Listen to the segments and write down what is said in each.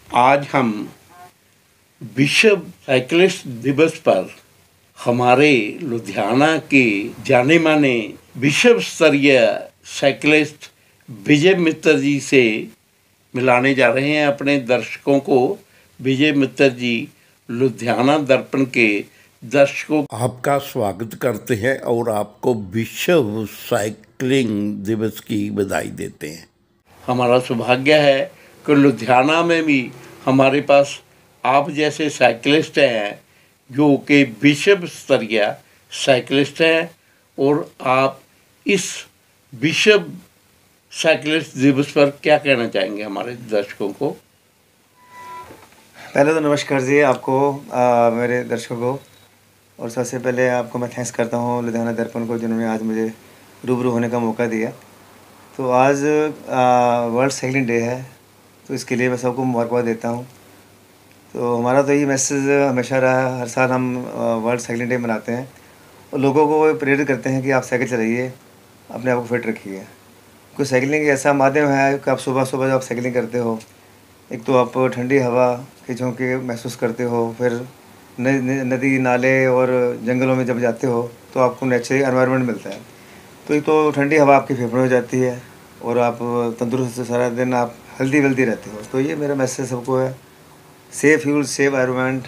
आज हम विश्व साइकिलिस्ट दिवस पर हमारे लुधियाना के जाने माने विश्व स्तरीय साइकिलिस्ट विजय मित्तर जी से मिलाने जा रहे हैं अपने दर्शकों को। विजय मित्तर जी लुधियाना दर्पण के दर्शकों आपका स्वागत करते हैं और आपको विश्व साइकिलिंग दिवस की बधाई देते हैं। हमारा सौभाग्य है कि लुधियाना में भी हमारे पास आप जैसे साइकिलिस्ट हैं जो कि विश्व स्तरीय साइकिलिस्ट हैं और आप इस विश्व साइकिलिस्ट दिवस पर क्या कहना चाहेंगे हमारे दर्शकों को? पहले तो नमस्कार जी आपको, मेरे दर्शकों को, और सबसे पहले आपको मैं थैंक्स करता हूँ लुधियाना दर्पण को जिन्होंने आज मुझे रूबरू होने का मौका दिया। तो आज वर्ल्ड साइकिलिंग डे है, तो इसके लिए मैं सबको मुबारकबाद देता हूँ। तो हमारा तो यही मैसेज हमेशा रहा, हर साल हम वर्ल्ड साइकिलिंग डे मनाते हैं और लोगों को प्रेरित करते हैं कि आप साइकिल चलाइए, अपने आप को फिट रखिए। क्योंकि साइकिलिंग एक ऐसा माध्यम है कि आप सुबह सुबह जब आप साइकिलिंग करते हो, एक तो आप ठंडी हवा के झोंके महसूस करते हो, फिर नदी नाले और जंगलों में जब जाते हो तो आपको नेचुरल एनवायरनमेंट मिलता है। तो एक तो ठंडी हवा आपके फेफड़ों में जाती है और आप तंदुरुस्त सारा दिन आप हेल्दी वेल्दी रहते हो। तो ये मेरा मैसेज सबको है, safe fuel, safe environment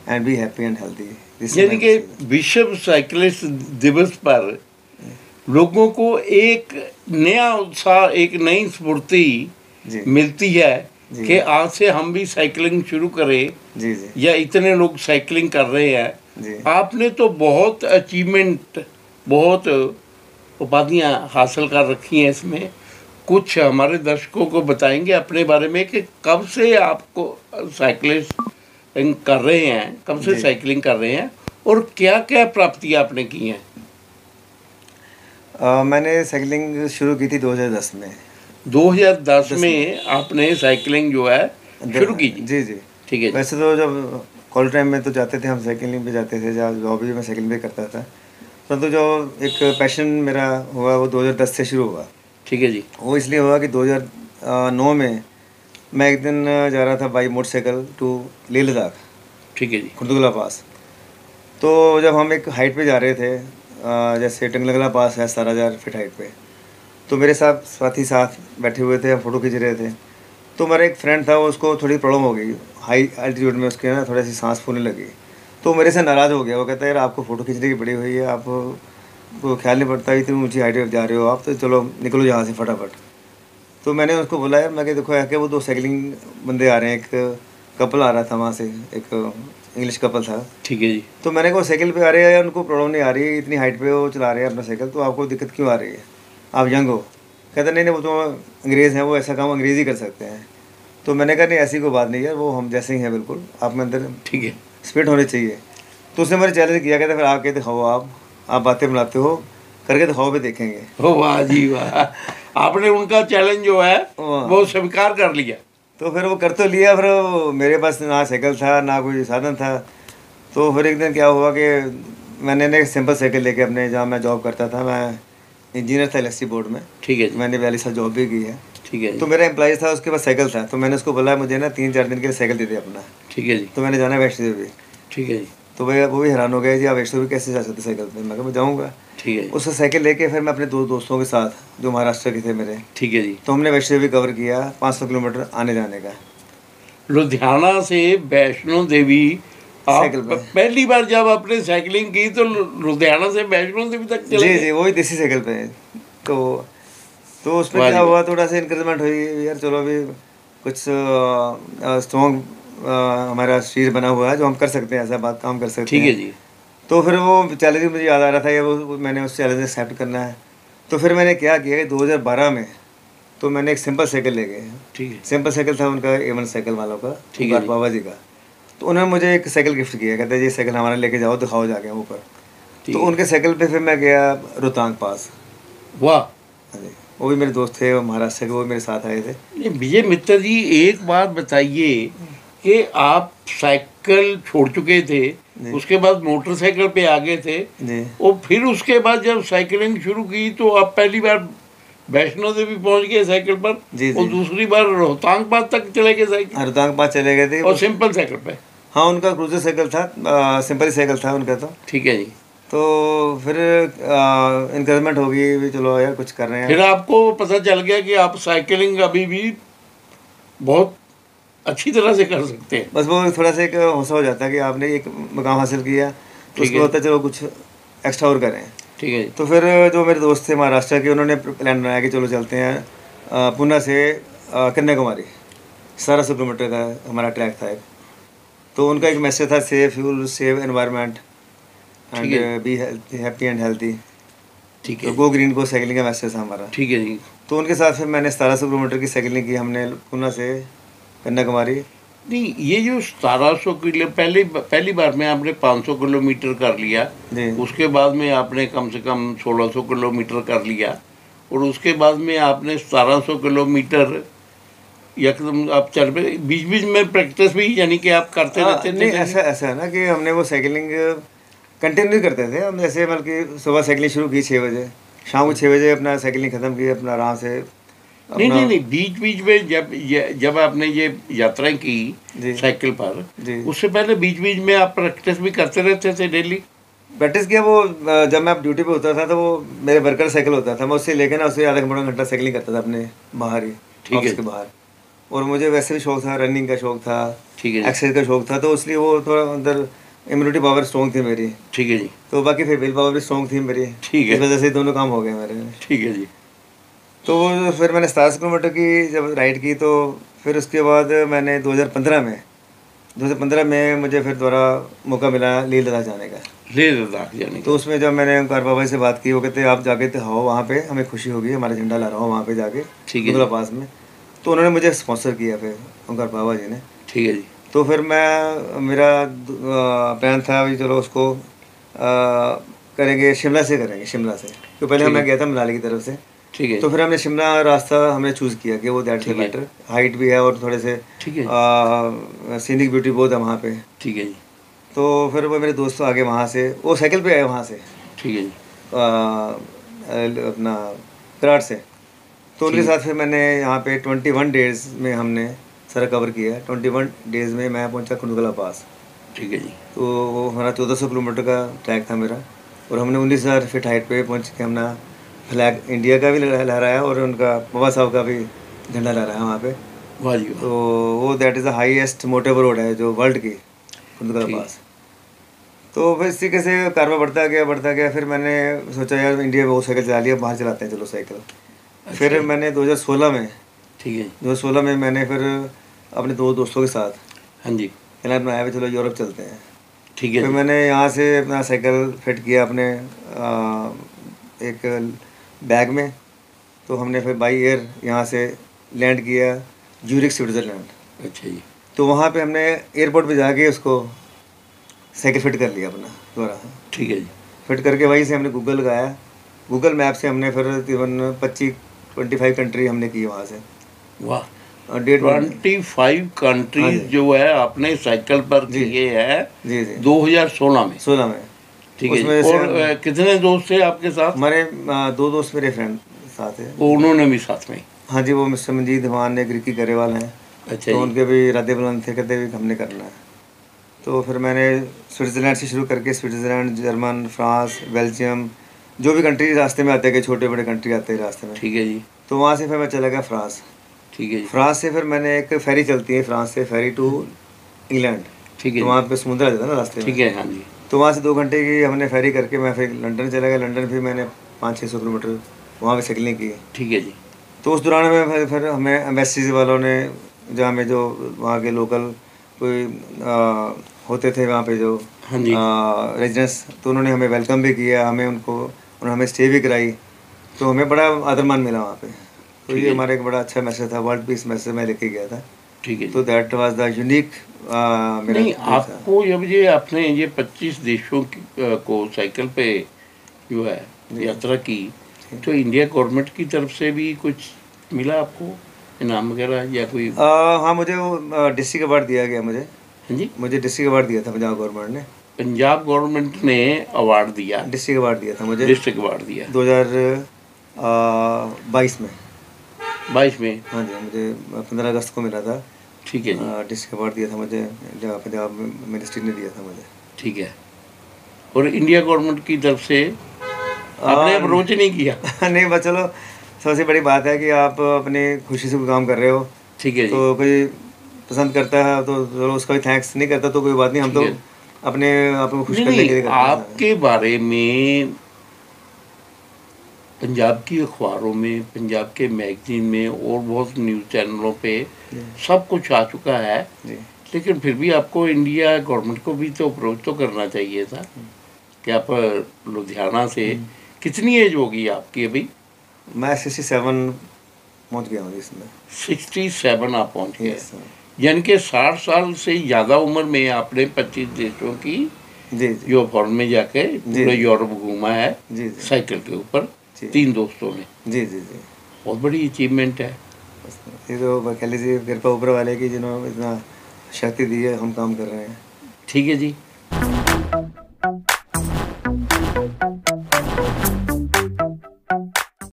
and be happy and healthy. यानी कि विश्व साइकिलिस्ट दिवस पर लोगों को एक नया उत्साह, एक नई स्फूर्ति मिलती है कि आज से हम भी साइकिलिंग शुरू करें। जी। या इतने लोग साइकिलिंग कर रहे हैं। आपने तो बहुत अचीवमेंट, बहुत उपाधियां हासिल कर रखी हैं। इसमें कुछ हमारे दर्शकों को बताएंगे अपने बारे में कि कब से आपको साइकिलिंग कर रहे हैं, कब से साइकिलिंग कर रहे हैं और क्या क्या प्राप्तियां आपने की हैं? मैंने साइकिलिंग शुरू की थी 2010 में। 2010 में आपने साइकिलिंग जो है शुरू की? जी। ठीक है। वैसे तो जब कॉलेज टाइम में तो जाते थे, हम साइकिलिंग पे जाते थे, जहाँ जॉब भी मैं साइकिलिंग पे करता था। परंतु जो एक पैशन मेरा हुआ वो 2010 से शुरू हुआ। ठीक है जी। वो इसलिए हुआ कि 2009 में मैं एक दिन जा रहा था by motorcycle to Leh Ladakh. ठीक है जी। खुर्दुगला पास। तो जब हम एक हाइट पे जा रहे थे, जैसे टंगलगला पास है 17,000 फीट हाइट पे, तो मेरे साथी साथ बैठे हुए थे, हम फ़ोटो खींच रहे थे। तो मेरा एक फ्रेंड था, उसको थोड़ी प्रॉब्लम हो गई, हाई एल्टीट्यूड में उसके ना थोड़ी सी सांस फूलने लगी। तो मेरे से नाराज़ हो गया। वो कहता है यार आपको फ़ोटो खींचने की पड़ी हुई है, आप को ख्याल नहीं पड़ता, इतनी ऊंची हाइट पर जा रहे हो आप, तो चलो निकलो यहाँ से फटाफट। तो मैंने उसको बोला यार, मैं देखो है कि वो दो साइकिलिंग बंदे आ रहे हैं, एक कपल आ रहा था वहाँ से, एक इंग्लिश कपल था। ठीक है जी। तो मैंने कहा साइकिल पे आ रहे हैं, उनको प्रॉब्लम नहीं आ रही है, इतनी हाइट पे वो चला रहे हैं अपना साइकिल, तो आपको दिक्कत क्यों आ रही है, आप यंग हो? कहते नहीं वो तो अंग्रेज़ हैं, वो ऐसा काम अंग्रेज़ ही कर सकते हैं। तो मैंने कहा नहीं ऐसी कोई बात नहीं है, वो हम जैसे ही हैं बिल्कुल, आप में अंदर ठीक है स्पिरिट होनी चाहिए। तो उसने मेरे चैलेंज किया, कहते फिर आके दिखाओ, आप बातें बनाते हो, करके दिखाओ, भी देखेंगे। वाह जी वाह, आपने उनका चैलेंज जो है वो स्वीकार कर लिया। तो फिर वो कर तो लिया, फिर मेरे पास ना साइकिल था ना कोई साधन था। तो फिर एक दिन क्या हुआ कि मैंने एक सिंपल साइकिल लेके अपने, जहाँ मैं जॉब करता था, मैं इंजीनियर था इलेक्ट्रिसिटी बोर्ड में। ठीक है। मैंने 42 साल जॉब भी की है। ठीक है। तो मेरा एम्प्लॉय था, उसके पास साइकिल था, तो मैंने उसको बोला मुझे ना 3-4 दिन के लिए साइकिल दे दे अपना। ठीक है जी। तो मैंने जाना वैष्णो देवी। ठीक है जी। तो भैया वो भी हैरान हो गए जी, आप वैष्णो देवी कैसे जा सकते साइकिल पर? मैं कहा मैं जाऊँगा। ठीक है। उससे साइकिल लेके फिर मैं अपने दो दोस्तों के साथ जो महाराष्ट्र के थे मेरे। ठीक है जी। तो हमने वैष्णो देवी कवर किया, 500 किलोमीटर आने जाने का। लुधियाना से वैष्णो देवी साइकिल पर पहली बार जब आपने साइकिलिंग की तो लुधियाना से वैष्णो देवी तक चले? जी, वही देसी साइकिल पे। तो उसमें क्या हुआ, थोड़ा सा इंक्रीजमेंट हुई यार, चलो अभी कुछ स्ट्रॉन्ग हमारा शरीर बना हुआ है जो हम कर सकते हैं, ऐसा बात काम कर सकते हैं। ठीक है जी। तो फिर वो चैलेंज मुझे याद आ रहा था, ये वो मैंने उस चैलेंज एक्सेप्ट करना है। तो फिर मैंने क्या किया कि 2012 में तो मैंने एक सिंपल साइकिल ले गए। ठीक है। सिंपल साइकिल था उनका, A1 साइकिल वालों का, ठीक है, बाबा जी का। तो उन्होंने मुझे एक साइकिल गिफ्ट किया, कहते हैं ये साइकिल हमारे लेके जाओ, दिखाओ जाके ऊपर। तो उनके साइकिल पे फिर मैं गया रोहतांग पास। वाह। हाँ जी, वो भी मेरे दोस्त थे, महाराष्ट्र के, वो मेरे साथ आए थे। विजय मित्तर जी, एक बात बताइए कि आप साइकिल छोड़ चुके थे, उसके बाद मोटरसाइकिल पे आ गए थे, और फिर उसके बाद जब साइकिलिंग शुरू की तो आप पहली बार वैष्णो देवी पहुंच गए साइकिल पर। जी, और जी। दूसरी बार रोहतांग पास तक चले गए साइकिल, रोहतांग पास चले गए थे और सिंपल साइकिल पे। हाँ, उनका क्रूजर साइकिल था, सिंपल साइकिल था उनका। ठीक है जी। तो फिर इंकरेजमेंट होगी भी, चलो यार कुछ कर रहे हैं। फिर आपको पता चल गया कि आप साइकिलिंग अभी भी बहुत अच्छी तरह से कर सकते हैं। बस वो थोड़ा सा एक हौसला हो जाता है कि आपने एक मकाम हासिल किया, तो उसको होता है चलो कुछ एक्स्ट्रा और करें। ठीक है जी। तो फिर जो मेरे दोस्त थे महाराष्ट्र के, उन्होंने प्लान बनाया कि चलो चलते हैं पुणे से कन्याकुमारी। 1700 किलोमीटर का हमारा ट्रैक था एक। तो उनका एक मैसेज था, save fuel, save environment and be happy and healthy. ठीक है। तो गो ग्रीन को साइकिलिंग का मैसेज था हमारा। ठीक है जी। तो उनके साथ फिर मैंने 1700 किलोमीटर की साइकिलिंग की हमने, पुणे से कन्याकुमारी। नहीं, ये जो 1700 किलो पहली बार में आपने 500 किलोमीटर कर लिया, जी। उसके बाद में आपने कम से कम 1600 किलोमीटर कर लिया, और उसके बाद में आपने 1700 किलोमीटर एकदम आप चल पे, बीच बीच में प्रैक्टिस भी यानी कि आप करते रहते थे? नहीं, ऐसा है ना कि हमने वो साइकिलिंग कंटिन्यू करते थे हम। जैसे मतलब कि सुबह साइकिलिंग शुरू की 6 बजे, शाम को 6 बजे अपना साइकिलिंग ख़त्म की, अपना आराम से नहीं, बीच बीच में जब आपने ये यात्राएं की जी। साइकिल पर, जी। उससे पहले बीच बीच में आप प्रैक्टिस भी करते रहते थे डेली? प्रैक्टिस किया वो, जब मैं ड्यूटी पे होता था तो वो मेरे वर्कर साइकिल होता था, मैं उससे लेकर ना उससे आधा घंटा साइकिलिंग करता था अपने बाहर ही, ऑफिस के बाहर। और मुझे वैसे भी शौक था, रनिंग का शौक था, ठीक है, एक्सरसाइज का शौक था, तो इसलिए वो थोड़ा अंदर इम्यूनिटी पावर स्ट्रॉन्ग थी मेरी। ठीक है जी। तो बाकी फिर विल पावर भी स्ट्रॉन्ग थी मेरी। ठीक है। इस वजह से दोनों काम हो गए मेरे। ठीक है जी। तो फिर मैंने 1700 किलोमीटर की जब राइड की, तो फिर उसके बाद मैंने 2015 में मुझे फिर दोबारा मौका मिला लेह लद्दाख जाने का। लेह लद्दाख जाने का। तो उसमें जब मैंने ओंकार बाबा से बात की, वो कहते आप जाके तो हो वहाँ पे, हमें खुशी होगी, हमारा झंडा लहराओ वहाँ पे जाके, दुगला पास में। तो उन्होंने मुझे स्पॉन्सर किया फिर ओंकार बाबा जी ने। ठीक है जी। तो फिर मेरा प्लान था भी, चलो उसको करेंगे शिमला से, शिमला से। तो पहले मैं गया था मनाली की तरफ से। ठीक है। तो फिर हमने शिमला रास्ता हमने चूज़ किया कि वो दैट से बेटर, हाइट भी है और थोड़े से सीनिक ब्यूटी बहुत है वहाँ पे। ठीक है जी। तो फिर वो मेरे दोस्त आगे वहाँ से, वो साइकिल पे आए वहाँ से। ठीक है जी। अपना कराट से। तो उनके साथ फिर मैंने यहाँ पे 21 डेज़ में हमने सारा कवर किया। 21 डेज़ में मैं पहुँचा कुंडगला पास। ठीक है जी। तो वो हमारा 1400 किलोमीटर का ट्रैक था मेरा, और हमने 19,000 फीट हाइट पे पहुँच के हमने फ्लैग इंडिया का भी लहराया और उनका बाबा साहब का भी झंडा लहराया वहाँ पे। वाह जी। तो वो that is the highest motorable road है जो वर्ल्ड की, कुंडगला पास। तो फिर इस तरीके से कारवा बढ़ता गया। फिर मैंने सोचा यार इंडिया में वो साइकिल चला लिया, बाहर चलाते हैं चलो साइकिल। फिर मैंने 2016 में, ठीक है, 2016 में मैंने फिर अपने 2 दोस्तों के साथ, हाँ जी, प्लान बनाया चलो यूरोप चलते हैं। ठीक है। फिर मैंने यहाँ से अपना साइकिल फिट किया अपने एक बैग में। तो हमने फिर बाई एयर यहाँ से लैंड किया ज्यूरिख स्विट्ज़रलैंड। अच्छा जी। तो वहाँ पे हमने एयरपोर्ट पे जाके उसको साइकिल फिट कर लिया अपना दोबारा। ठीक है जी। फिट करके वहीं से हमने गूगल लगाया, गूगल मैप से हमने फिर तकरीबन 25 कंट्री हमने की वहाँ से। वाह, 25 कंट्रीज जो है आपने साइकिल पर किए हैं। जी जी 2016 में। 16 में। ठीक है। और कितने दोस्त थे आपके साथ? हमारे 2 दोस्त मेरे फ्रेंड साथ हैं। उन्होंने भी साथ में? हाँ जी, वो मिस्टर मंजीत धमान एक रिकी गरेवाल हैं। अच्छा। तो उनके भी इरादे बुलंद थे, कहते भी हमने करना है। तो फिर मैंने स्विट्ज़रलैंड से शुरू करके स्विट्ज़रलैंड, जर्मन, फ्रांस, बेल्जियम, जो भी कंट्री रास्ते में आते हैं, कि छोटे बड़े कंट्री आते हैं रास्ते में। ठीक है जी। तो वहाँ से फिर मैं चला गया फ्रांस। ठीक है जी। फ्रांस से फिर मैंने एक फेरी चलती है, फ्रांस से फेरी टू इंग्लैंड। ठीक है। तो वहाँ पे समुद्र आ जाता है ना रास्ते में। ठीक है, हाँ जी। तो वहाँ से 2 घंटे की हमने फेरी करके मैं फिर लंदन चला गया। लंदन फिर मैंने 500-600 किलोमीटर वहाँ पे साइकिलिंग की। ठीक है जी। तो उस दौरान में फिर हमें एम्बेसी वालों ने, जहाँ में जो वहाँ के लोकल कोई होते थे वहाँ पे जो रेजिडेंट्स, तो उन्होंने हमें वेलकम भी किया, उन्होंने हमें स्टे भी कराई। तो हमें बड़ा आदर मान मिला वहाँ पे। तो ये हमारा एक बड़ा अच्छा मैसेज था, वर्ल्ड पीस मैसेज मैं लेके गया था। ठीक है। तो दैट वाज द यूनिक मेरा। नहीं, आपको जब ये आपने ये 25 देशों को साइकिल पे जो है यात्रा की, तो इंडिया गवर्नमेंट की तरफ से भी कुछ मिला आपको इनाम वगैरह या कोई? हाँ, मुझे वो डिस्ट्रिक्ट अवार्ड दिया गया मुझे। हाँ जी, मुझे डिस्ट्रिक्ट अवार्ड दिया था पंजाब गवर्नमेंट ने। पंजाब गवर्नमेंट ने अवार्ड दिया? डिस्ट्रिक्ट अवार्ड दिया था मुझे। डिस्ट्रिक्ट अवार्ड दिया 2000 22 में। 22 में। हाँ जी, मुझे 15 अगस्त को मिला था। ठीक है जी। डिस्ट्रिक्ट अवार्ड दिया था मुझे, जहाँ पंजाब मिनिस्ट्री ने दिया था मुझे। ठीक है। और इंडिया गवर्नमेंट की तरफ से आपने अप्रोच नहीं किया? नहीं, बस चलो, सबसे बड़ी बात है कि आप अपनी खुशी से कोई काम कर रहे हो। ठीक है जी। तो कोई पसंद करता है तो चलो उसका भी थैंक्स, नहीं करता तो कोई बात नहीं, हम ठीक तो है। अपने आप को खुश नहीं करने नहीं, के लिए करते हैं सारा। आपके बारे में पंजाब की अखबारों में, पंजाब के मैगजीन में और बहुत न्यूज़ चैनलों पे जी सब कुछ आ चुका है, जी। लेकिन फिर भी आपको इंडिया गवर्नमेंट को भी तो अप्रोच तो करना चाहिए था कि आप लुधियाना से, कितनी एज होगी आपकी अभी? मैं 67 पहुँच गया हूँ इसमें। 67 आप पहुंच गए, यस सर। यानी कि 60 साल से ज़्यादा उम्र में आपने 25 देशों की जी जी जो फॉरेन में जाके जी पूरा जी यूरोप घूमा है जी जी साइकिल के ऊपर, जी 3 दोस्तों ने। जी जी जी। बहुत बड़ी अचीवमेंट है। बस ये तो कह लीजिए कृपा ऊपर वाले की, जिन्होंने इतना शक्ति दी है, हम काम कर रहे हैं। ठीक है जी।